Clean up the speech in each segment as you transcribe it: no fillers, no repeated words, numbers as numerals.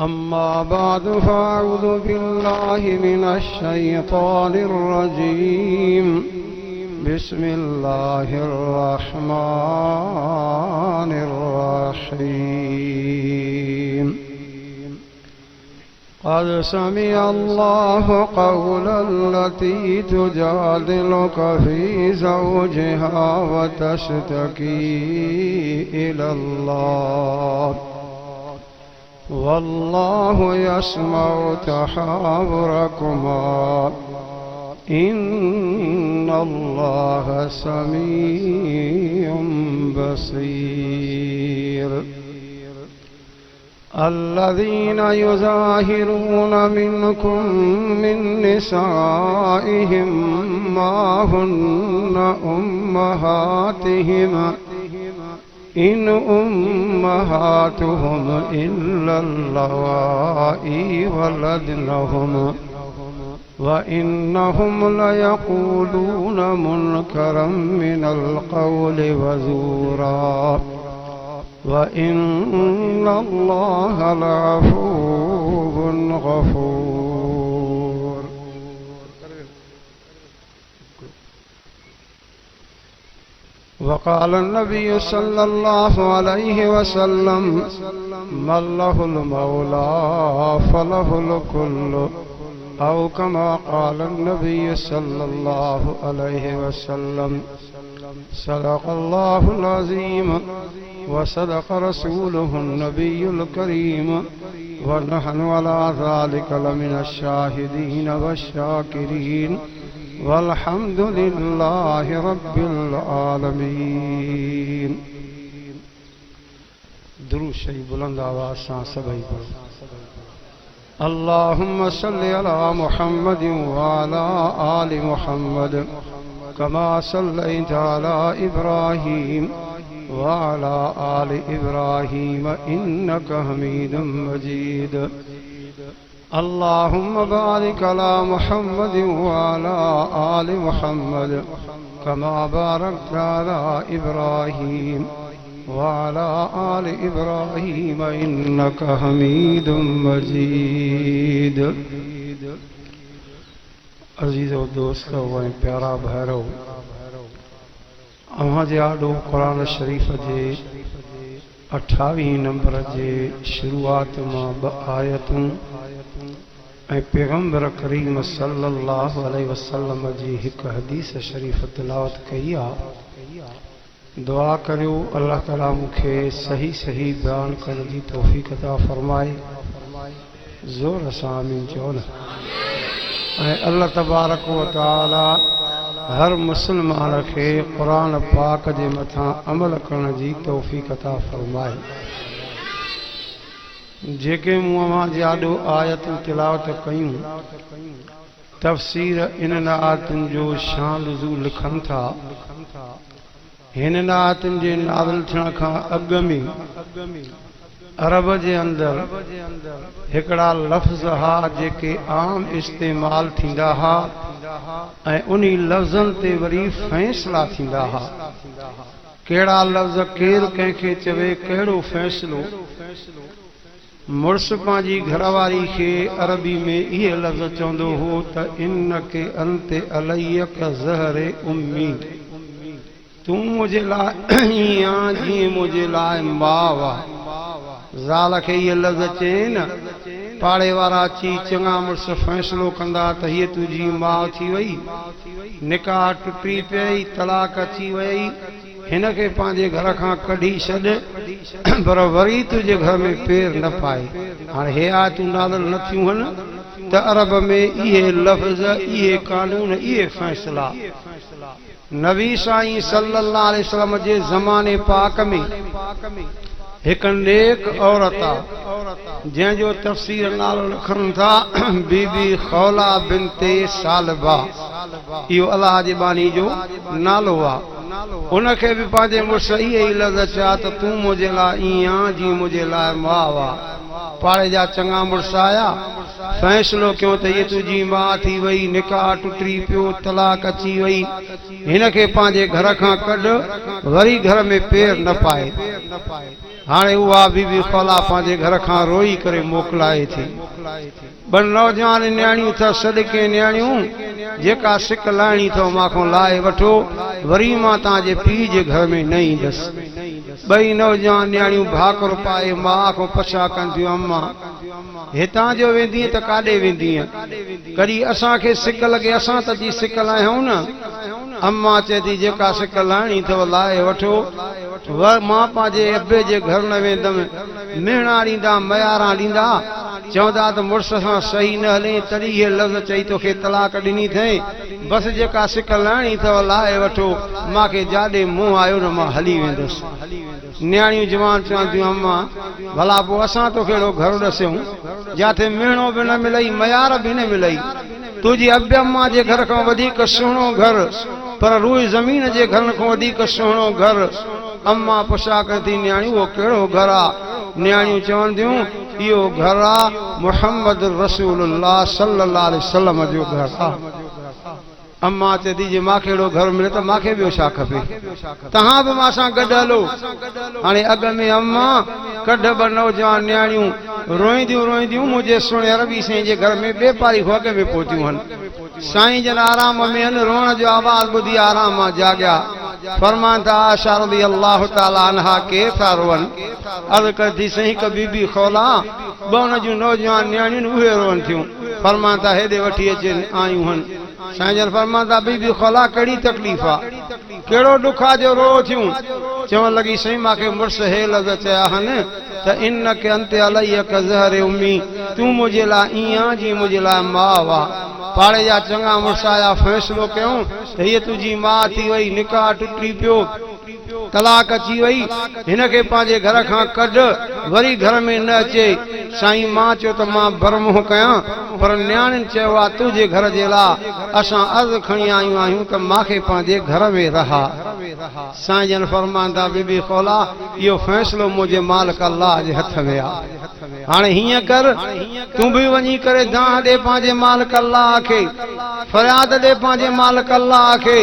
अम्मा बाद फ़अऊज़ु बिल्लाहि मिनश्शैतानिर्रजीम बिस्मिल्लाहिर्रहमानिर्रहीम क़द समिअल्लाहु क़ौलल्लती तुजादिलुका फ़ी ज़ौजिहा व तश्तकी इलल्लाह वल्लाहु यस्मउ तहावुरकुमा इन्नल्लाह समीउम बसीर। अल्लज़ीना युज़ाहिरून मिनकुम मिन निसाइहिम मा हुन्ना उम्महातिहिम इन उम्महातुहुम इल्लल्लावाई वलदनहुम व इन्नहुम लयक़ूलून मुनकरम मिनल क़ौलि वज़ूरा व इन्नल्लाह लअफ़ूवुन गफ़ूर। वक़ाल नबी सल्लल्लाहु अलैहि वसल्लम मल्लहुल मौला फलहुल कुल्लु औ कमा क़ाल नबी सल्लल्लाहु अलैहि वसल्लम। सदक़ल्लाहुल अज़ीम व सदक़ रसूलुहुन नबियुल करीम व नहनु अला ज़ालिका लमिनश शाहिदीन वश्शाकिरीन वल्हम्दुलिल्लाहि रब्बिल आलमीन। दुरूद शरीफ बुलंद आवाज़ सां सभई पढ़ो। अल्लाहुम्मा सल्लि अला मुहम्मद व अला आलि मुहम्मद कमा सल्लैता अला इब्राहीम व अला आलि इब्राहीम इन्नका हमीदुम मजीद। अल्लाहुम्मा बारिक अला मुहम्मद व अला आलि मुहम्मद कमा बारकता अला इब्राहीम व अला आलि इब्राहीम इन्नका हमीदुम मजीद। अजीज़ो दोस्तो व प्यारा भाइरो, अव्हां जे आॾो क़ुरान शरीफ़ जे 28 नंबर जे शुरूआत मां 2 आयतूं ऐं पैगंबर करीम सल्लल्लाहु अलैहि वसल्लम जी हिकु हदीस शरीफ़ तिलावत कई आहे। दुआ करियो अल्लाह ताला मूंखे सही सही बयान करण जी तौफ़ीक़ अता फ़रमाए। ज़ोर सां आमीन चओ न। ऐं अल्लाह तबारक व तआला हर मुस्लमान खे क़ुरान पाक जे मथां अमल करण जी तौफ़ीक़ अता फ़रमाए। जेके मूं अव्हां जे आॾो आयतूं तिलावत कयूं, तफ़सीर इन आयतुनि जो शान नुज़ूल लिखनि था। हिन आयतुनि जे नाज़िल थियण खां अॻु में अरब जे अंदर हिकिड़ा लफ़्ज़ हा जेके आम इस्तेमाल थींदा हा ऐं उन्ही लफ़्ज़नि ते वरी फ़ैसिला थींदा हा। कहिड़ा लफ़्ज़ केरु कंहिंखे चवे, कहिड़ो फ़ैसिलो। मुड़ुस पंहिंजी घरवारी खे अरबी में इहे लफ़्ज़ चवंदो हो त इन्नके अंते अलैया कज़हरे उम्मी, तूं मुंहिंजे लाइ ईअं जीअं मुंहिंजे लाइ माउ आहे। ज़ाल खे इहे लफ़्ज़ चए न, पाड़े वारा अची चङा मुड़ुस फ़ैसिलो कंदा त हीअ तुंहिंजी माउ थी वई, निकाह टुटी पई, तलाक अची वई, हिन खे पंहिंजे घर खां कढी छॾ, पर वरी तुंहिंजे घर में पेर न पाए। हाणे हे आयतूं नाज़िल न थियूं आहिनि त अरब में इहे लफ़्ज़, इहे कानून, इहे फ़ैसिला नबी साईं सल्लल्लाहु अलैहि वसल्लम जे ज़माने पाक में हिकु नेक औरत आहे जंहिंजो तफ़सीर नालो लिखनि था बीबी खौला बिनते सालबा। इहो अलाह जे बानी जो नालो आहे। उनखे बि पंहिंजे मुड़ुस इहे ई लफ़्ज़ चया त तूं मुंहिंजे लाइ ईअं जीअं मुंहिंजे लाइ माउ आहे। पाड़े जा चङा मुड़ुस आया, फ़ैसिलो कयो त हीअ तुंहिंजी माउ थी वई, निकाह टुटी पियो, तलाक अची वई, हिन खे पंहिंजे घर खां कढ, वरी घर में पेर न पाए। हाणे उहा बीबी खौला पंहिंजे घर खां रोई करे मोकिलाए थी। ॿ नौजवान न्याणियूं अथव, सदके न्याणियूं, जेका सिक लाइणी अथव मां लाए वठो, वरी मां तव्हांजे पीउ जे घर में न ईंदसि। ॿई नौजवान न्याणियूं भाकुर पाए मां खां पुछा कंदियूं, अम्मा हितां जो वेंदी त काॾे वेंदी? कॾहिं असांखे सिक लॻे असां त जी सिक लाहियूं न। अम्मा चए थी जेका सिक लाइणी अथव लाए वठो, मां पंहिंजे अबे जे घर न वेंदमि। मेणा ॾींदा, मयारा ॾींदा, चवंदा त मुड़ुस सां सही न हले तॾहिं इहे लफ़्ज़ चई तोखे तलाक ॾिनी अथई, बसि जेका सिक लाइणी अथव लाहे वठो, मूंखे जाॾे मुंहुं आयो न मां हली वेंदुसि। न्याणियूं जवान चवंदियूं, अम्मा भला पोइ असां तोखे अहिड़ो घर ॾसियूं जिथे मेणो बि न मिलई, मयार बि न मिलई, तुंहिंजी अबे अम्मा जे घर खां वधीक सुहिणो घर, पर रूई ज़मीन जे घर खां वधीक सुहिणो घर। अम्मा पुछा थी, न्याणियूं उहो कहिड़ो घर आहे? न्याणियूं चवंदियूं, इहो घर आहे मुहम्मद रसूलुल्लाह सल्लल्लाहु अलैहि वसल्लम जो घर आहे। अम्मा चए थी, जे मूंखे अहिड़ो घर मिले त मूंखे ॿियो छा खपे, तव्हां बि मां सां गॾु हलो। हाणे अॻ में अम्मा कढ ॿ नौजवान न्याणियूं रोईंदियूं रोईंदियूं मुंहिंजे सुहिणे अरबी साईं जे घर में ॿिए पारी अॻ में पहुतियूं आहिनि। साईं जन आराम में आहिनि, रोअण जो आवाज़ ॿुधी आराम मां जाॻिया। फरमान था आयशा रज़ी अल्लाह ताला अन्हा के था रोअनि। अर्ज़ कर थी, सही हिकु बीबी खौला, ॿ उन जूं नौजवान न्याणियूं उहे रोअनि थियूं। फरमान था हेॾे वठी अचनि आयूं आहिनि। साईं जन फरमान था, बीबी खौला कहिड़ी तकलीफ़ आहे, कहिड़ो ॾुख आहे जो रो थियूं? चवण लॻी, साईं मूंखे मुड़ुस हे लफ़्ज़ चया आहिनि त इन के अंते अलैक ज़हर उम्मी, तूं मुंहिंजे लाइ ईअं जीअं मुंहिंजे लाइ माउ आहे। पाड़े जा चङा मुड़ुस आया, फ़ैसिलो कयूं त हीअ तुंहिंजी माउ थी वई, निकाह टुटी पियो, तलाक अची वई, हिनखे पंहिंजे घर खां कढ, वरी घर में न अचे। साईं मां चयो त मां बरमोह कयां, पर न्याणियुनि चयो आहे तुंहिंजे घर जे लाइ असां अर्ज़ खणी आयूं आहियूं त मूंखे पंहिंजे घर में रहा। साईं जन फरमान था, बीबी खौला इहो फ़ैसिलो मुंहिंजे मालिक अल्लाह जे हथ में आहे। हाणे हीअं कर, तूं बि वञी करे दाह ॾे पंहिंजे मालिक अल्लाह खे, फरियाद ॾे पंहिंजे मालिक अल्लाह खे।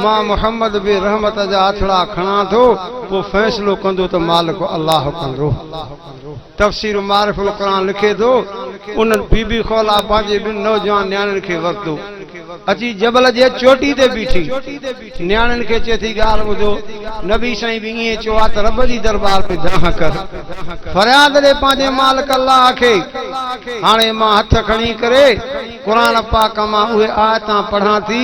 मां मुहम्मद बि रहमत जा हथड़ा खणा थो, पोइ फ़ैसिलो कंदो त मालिक अल्लाह कंदो। तफ़सीर मारिफुल क़ुरान लिखे थो, उन बीबी खौला पंहिंजे ॿिनि नौजवान न्याणियुनि खे वरितो, अची जबल जे चोटी ते बीठी। न्याणियुनि खे चए थी, ॻाल्हि ॿुधो, नबी साईं बि ईअं चयो आहे त रब जी दरबार में दाह कर, फरियाद ॾे पंहिंजे मालिक अल्लाह खे। हाणे मां हथ खणी करे क़ुरान पाक मां उहे आयतां पढ़ां थी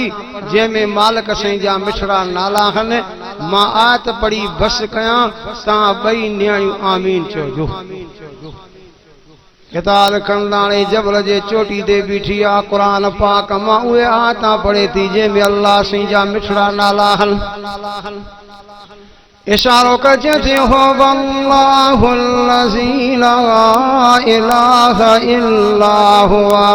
जंहिंमें मालिक साईं जा मिठड़ा नाला आहिनि। मां आयत पढ़ी बसि कयां, तव्हां ॿई न्याणियूं आमीन चइजो। किताब खंदाणे जबल जे चोटी ते बीठी आहे, क़ुरान पाक मां उहे आयतां पढ़े थी जंहिंमें अल्लाह साईं जा मिठड़ा नाला आहिनि। इशारो कजे थी, हो वल्लाहुल्लज़ी ला इलाहा इल्ला हुवा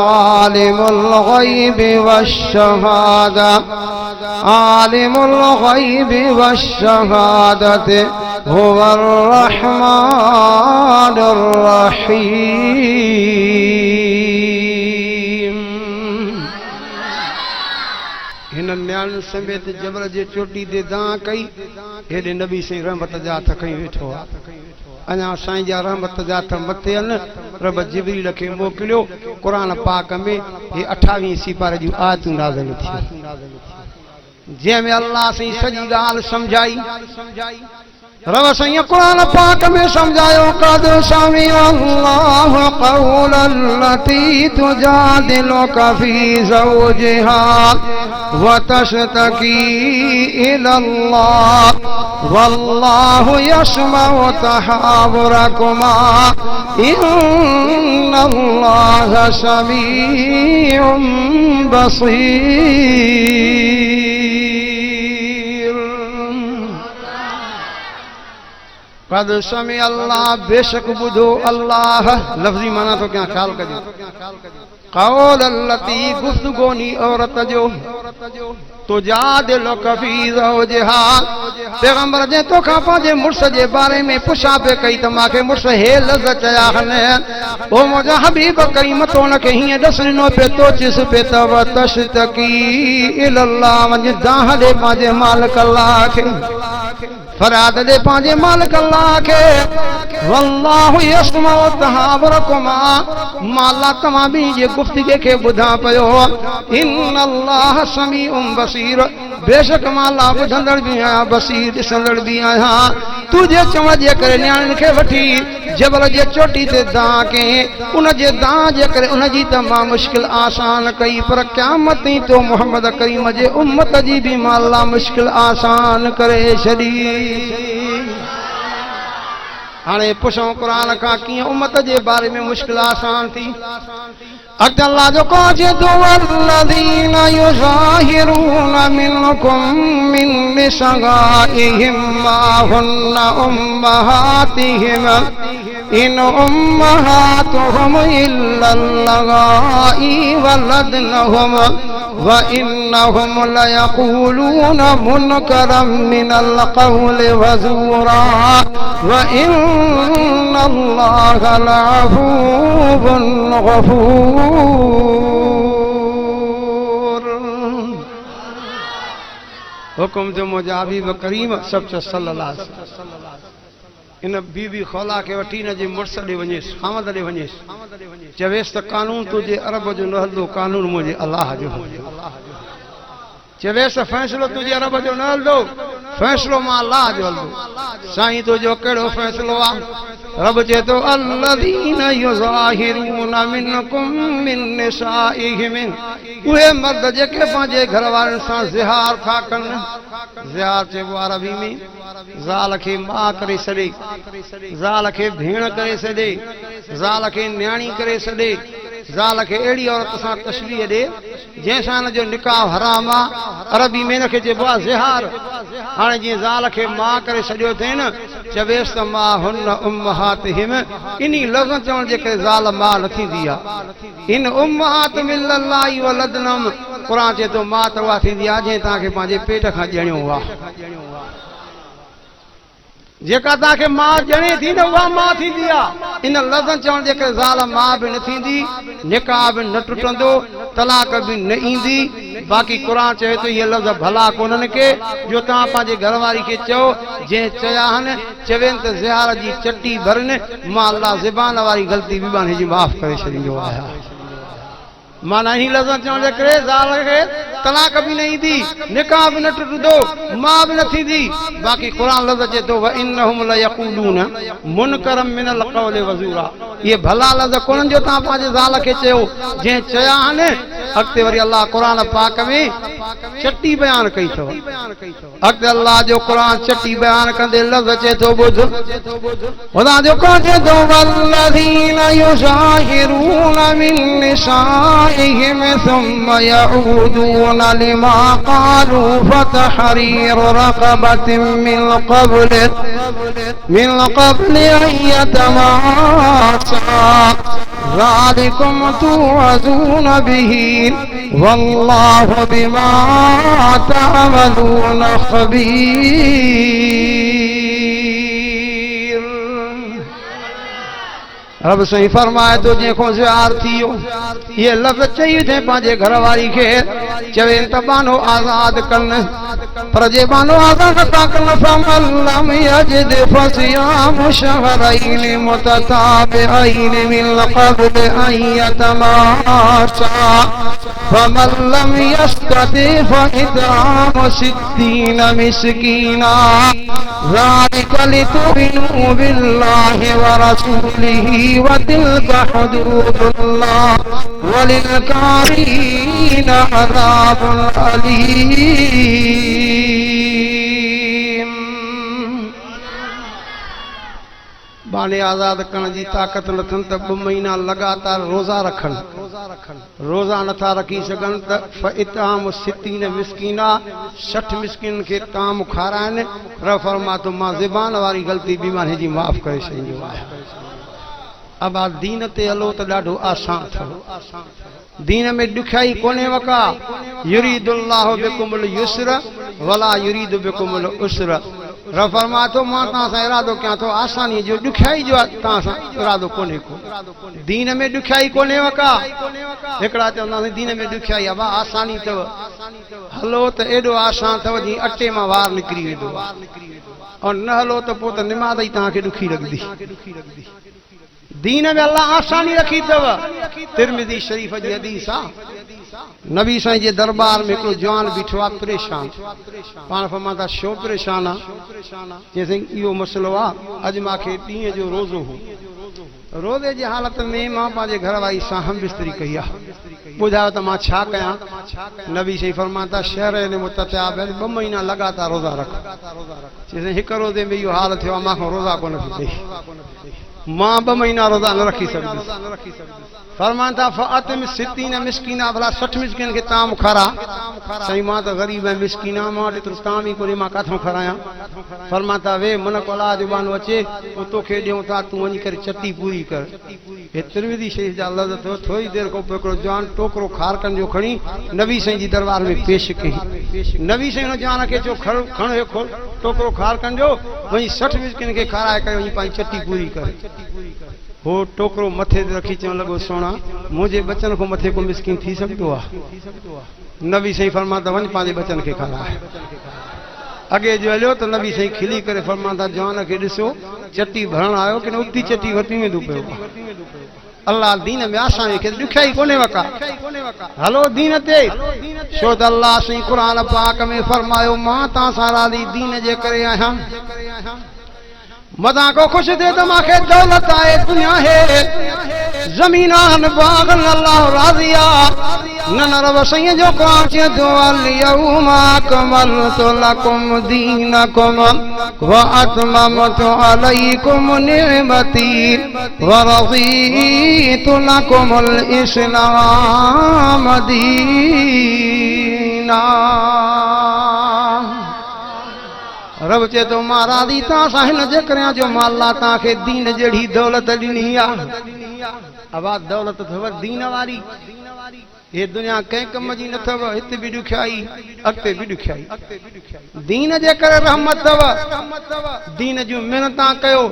आलिमुल ग़ैबि वश्शहादा, आलिमुल ग़ैबि वश्शहादति हुवर रहमानुर रहीम। हिन न्याणियुनि समेत जबल जे चोटी ते दाह कई, हेॾे नबी साईं रहमत जा हथ खई वेठो आहे। अञा साईं जा रहमत जा हथ मथे आहिनि। रब जिबरील खे मोकिलियो, क़ुरान पाक में हे 28 सिपारे जूं आयतूं नाज़िल थियूं, जंहिंमें अल्लाह साईं सॼी ॻाल्हि सम्झाई। रब साईं क़ुरान पाक में समझायो, क़द समिअल्लाहु क़ौलन लती तुजादिलुका फी ज़ौजिहा व तश्तकी इलल्लाह वल्लाहु यस्मउ तहावुरकुमा इन्नल्लाहा समीउन बसीर। कद समय अल्लाह, बेशक बुधो अल्लाह, लफ्जी माना तो क्या ख्याल कजो, कौल लती गुफ्तगोनी औरत जो, तो जादिलुका फी ज़ौजिहा, पैगंबर जे तो खां पंहिंजे मुड़ुस जे बारे में पुछा पे कई त मांखे मुड़ुस हे लफ़्ज़ चया आहिनि। ओ मुंहिंजा हबीब करीम तो उनखे हीअं ॾस ॾिनो पे तो चिस पे तव तश्तकी इलल्लाह, वञ दाह ॾे पंहिंजे मालिक अल्लाह खे। फरियाद दे पांजे मालिक अल्लाह के वल्लाहु यस्माउ तहावरकुमा माला तमा भी ये गुफ्तगी के बुधा पयो इन्नल्लाह समीउम बसीर बेशक माला बुधंदड़ भी आया बसीर ॾिसंदड़ भी आया तुझे चवण जे करे न्याणियुनि खे वठी जबल जे चोटी ते दां के उन जे दां जे करे उन जी तमाम मुश्किल आसान कई पर क़यामत ताईं तो मोहम्मद करीम जे उम्मत जी भी माला मुश्किल आसान करे छॾी हाणे पुछूं क़ुरान का किए उम्मत जे बारे में मुश्किल आसान थी अल्लाह जो को जे दो वल्लज़ीना युज़ाहिरून मिनकुम मिन निसाइहिम मा हुन्ना उम्महातिहिम इन उम्महातुहुम इल्लल्लाही वलदनहुम व इन्नहुम लयक़ूलून मुनकरम मिनल क़ौलि व ज़ूरा व इन्नल्लाहा लअफ़ूवुन गफ़ूर हुकुम जो मुंहिंजा हबीब करीम सभु सल्लल्लाहु अलैहि वसल्लम इन बीबी खौला के वठी न जे मुड़स ॾे वञेसि खामद ॾे वञेसि चवेसि त कानून तुंहिंजे अरब जो न हलंदो कानून मुंहिंजे अलाह जो चवेसि फ़ैसिलो तुंहिंजे अरब जो न हलंदो फ़ैसिलो मां अलाह जो हलंदो साईं तुंहिंजो कहिड़ो फ़ैसिलो आहे रब चए थो अल्लज़ीना युज़ाहिरून मिनकुम मिन निसाइहिम उहे मर्द जेके पंहिंजे घर वारनि सां ज़िहार था कनि ज़िहार चइबो अरबी में ज़ाल खे मां करे छॾे ज़ाल खे भेण करे छॾे ज़ाल खे न्याणी करे छॾे ज़ाल खे अहिड़ी औरत सां तशबीह ॾे जंहिंसां हिन जो निकाह हराम आहे अरबी में हिनखे चइबो आहे ज़िहार हाणे जीअं ज़ाल खे मां करे छॾियो अथई न चवेसि त मां हुन उम्महातिहिम इन्ही लफ़्ज़ चवण जे करे ज़ाल मां न थींदी आहे इन उम्महात मिल्लल्लाही वलदनम क़ुर चए थो मां त उहा थींदी आहे जंहिं तव्हांखे पंहिंजे पेट खां ॼणियो आहे जेका तव्हांखे मां ॼणे थी न उहा मां थींदी आहे इन लफ़्ज़ चवण जे करे ज़ाल मां बि न थींदी निकाह बि न टुटंदो तलाक बि न ईंदी बाक़ी क़ुर चए थो इहे लफ़्ज़ भला कोन्हनि के जो तव्हां पंहिंजे घरवारी खे चओ जंहिं चया आहिनि चवनि त ज़िहार जी चटी भरनि मां अल्लाह ज़बान वारी ग़लती बि हिनजी माफ़ करे छॾींदो आहियां माना ही लफ़्ज़ चवण जे करे ज़ाल खे तलाक भी न ईंदी निकाह भी न टुटंदो मां भी न थींदी बाक़ी क़ुर लफ़्ज़ चए थो व इन्नहुम लयक़ूलून मुनकरम मिनल क़ौलि व ज़ूरा ये भला लफ़्ज़ कोन्हनि जो तव्हां पंहिंजे ज़ाल खे चयो जंहिं चया आहिनि अॻिते वरी अल्लाह क़ुर पाक में चटी बयान कई अथव अॻिते अल्लाह जो क़ुर चटी बयान कंदे लफ़्ज़ चए थो ॿुध ख़ुदा जो को चए थो वल्लज़ीना युज़ाहिरून मिन निसाइहिम सुम्मा यऊदून लिमा क़ालू फ़तहरीरु रक़बतिन मिन क़ब्ल अन यतमास्सा ज़ालिकुम तुअज़ून बिही वल्लाहु बिमा तअमलून ख़बीर रब सही फरमाए तो जेको ज़िहार थियो ये लफ़्ज़ चई थे पंहिंजे घरवारी खे चवे त बानो आज़ाद कनि पर जे बानो आज़ाद था कनि फमन लम यजिद फसियाम शहरैन मुतताबिअैन मिन क़ब्ल अन यतमास्सा फमन लम यस्तति फइत्आमु सित्तीन मिस्कीना ज़ालिका लितुमिनू बिल्लाहि व रसूलिही وتلك حدود الله وللكافرين عذاب أليم बाने आज़ाद करण जी ताक़त नथनि त 2 महीना लगातार रोज़ा रखनि रोज़ा नथा रखी सघनि त फ़इत्आमु सित्तीन मिस्कीना 60 मिस्किन खे ताम खाराइनि रब फरमाए थो मां ज़बान वारी ग़लती बि मां हिनजी माफ़ करे छॾींदो आहियां अब आ दीन ते हलो त ॾाढो आसान अथव दीन में ॾुखियाई कोन्हे वका युरीदुल्लाहु बिकुमुल युस्र वला युरीदु बिकुमुल उस्र रब फरमाए थो मां तव्हां सां इरादो कयां थो आसानी जो ॾुखियाई जो तव्हां सां इरादो कोन्हे को दीन में ॾुखियाई कोन्हे वका हिकिड़ा चवंदासीं दीन में ॾुखियाई आहे वाह आसानी अथव हलो त एॾो आसान अथव जीअं अटे मां वार निकिरी वेंदो और न हलो तो पोइ त निमाज़ ई तव्हांखे ॾुखी लॻंदी। दीन में अल्लाह आसानी रखी अथव। तिरमिज़ी शरीफ़ जी हदीस आहे, नबी साईं जे दरबार में हिकिड़ो जवान बीठो आहे परेशान। पाण फरमाता छो परेशान आहे? चई इहो मसइलो आहे, अॼु मूंखे ॾींहं जो रोज़ो हो, रोज़े जी हालत में मां पंहिंजे घर वारी सां हम बिस्तरी कई आहे, ॿुधायो त मां छा कयां? नबी साईं फरमाता शहर ने मुतताब 2 महीना लगातार रोज़ा रख। चई हिकु रोज़े में इहो हाल थियो आहे, मां रोज़ा कोन थी थिए, मां 2 महीना रोज़ा न रखी सघंदुसि। फरमाता फ़अतिम 60 मिस्कीना, भला 60 मिस्किन खे ताम खारा। साईं मां त ग़रीब ऐं मिस्कीन आहियां, मां वटि एतिरो ताम ई कोन्हे, मां किथां खारायां? फरमाता वे मन को अलाह जो बानो अचे, पोइ तोखे ॾियूं था, तूं वञी करे चटी पूरी कर। हे तिरमिज़ी शरीफ़ जा लफ़्ज़ अथव। थोरी देरि खां पोइ हिकिड़ो जवान टोकरो खारकनि जो खणी नबी साईं जी दरबार में पेश कई। नबी साईं हुन जवान खे चयो खण हे टोकरो खारकनि जो, वञी 60 मिस्किन खे खाराए करे वञी पंहिंजी चटी पूरी कर। हो टोकरो मथे ते रखी चवण लॻो सोना मुंहिंजे बचन खां मथे को मिस्किन थी सघंदो आहे? नबी साईं फरमाता वञ पंहिंजे बचन खे खाराए। अॻे जो हलियो त नबी साईं खिली करे फरमाता जवान खे ॾिसो चटी भरण आयो कि न उती चटी वठी वेंदो पियो। अल्लाह दीन में आसानी खे ॾुखियाई कोन्हे वका, हलो दीन ते। छो त अल्लाह साईं क़ुरान पाक में फरमायो मां तव्हां सां राज़ी दीन जे करे आहियां। मदा को खुश थे तो माखे दौलत आए दुनिया है जमीनान बागन अल्लाह राजिया न रब सही जो काचे दो अलियहुमा कमलतु लकुम दीनकुम व अतममतु अलैकुम निअमती व रज़ीतु लकुमुल इस्लाम दीना। रब चे तो मां राज़ी तव्हां हिन जे करे जो मां अल्लाह तव्हांखे दीन जहिड़ी दौलत ॾिनी आहे। आवाज़ दौलत अथव दीन वारी, ये दुनिया कंहिं कम जी न अथव, हिते बि ॾुखियाई अॻिते बि ॾुखियाई। दीन जे करे रहमत अथव, दीन जूं महिनतां कयो।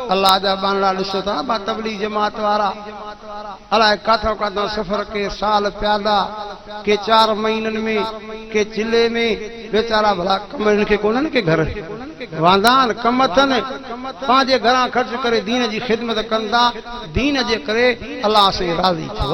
अल्लाह जा बानड़ा ॾिसो था बा तबलीग जमात वारा अलाए काथां काथां सफ़र के साल प्यादा के 4 महीननि में के जिले में बेचारा भला कम इनखे कोन्हनि के घर वांदान कम अथनि, पंहिंजे घरां ख़र्च करे दीन जी ख़िदमत कंदा। दीन जे करे अल्लाह से राज़ी थियव।